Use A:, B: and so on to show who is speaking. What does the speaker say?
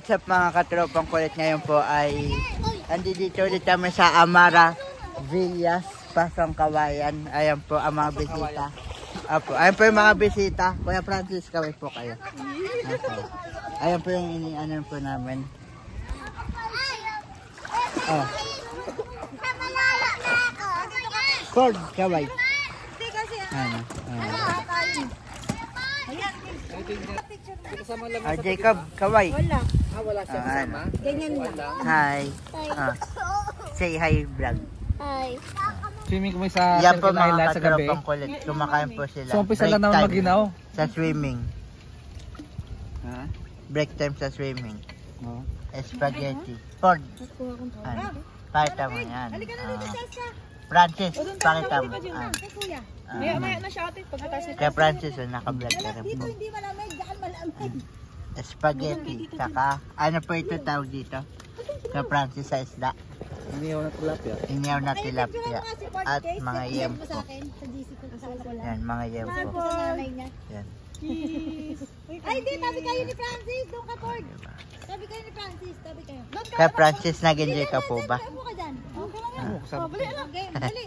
A: what's up mga katropang kulit, ngayon po ay andito ulit kami sa Amara Villas, Pasong Kawayan. Ayan po ang mga bisita. Apo, ayan po yung mga bisita. Kuya Francis, kaway po kayo. Okay. Ayan po yung inianan po namin. Oh. Ford, kaway. Ano? Jacob, kaway.
B: Wala.
C: Wala siya kasama?
B: Ganyan lang.
A: Hi. Say hi, vlog.
B: Hi.
C: Swimming kami sa
A: Yan po
C: Circle
A: mga
C: Island sa gabi.
A: katropang kulit. Kumakain po sila.
C: So, umpisa lang
A: Break
C: naman
A: time
C: maginaw.
A: Sa swimming.
C: Ha?
A: Break time sa swimming.
C: Oo.
A: Spaghetti. Ford. Ano? Pakita mo yan. Francis, pakita mo.
B: Maya na siya ate.
A: Kaya Francis, naka-vlog ka rin po.
B: Hindi malamig. Daan malamig.
A: Spaghetti. Saka, ano po ito tawag dito? Kaya Francis sa isda.
C: Iniyaw na tilapia.
A: Inyaw na tilapia. At mga yempo.
B: Sa GC ko sa wala.
A: Yan, mga yempo.
B: Sa nanay niya.
A: Yan.
B: Ay, di. Tabi kayo ni Francis. Doon ka, Ford. Tabi kayo ni Francis. Tabi kayo.
A: Kaya Francis, nag-enjoy ka po ba?
B: Ano ka dyan? Okay lang yan.
C: Kasama.
B: Bali lang. Bali.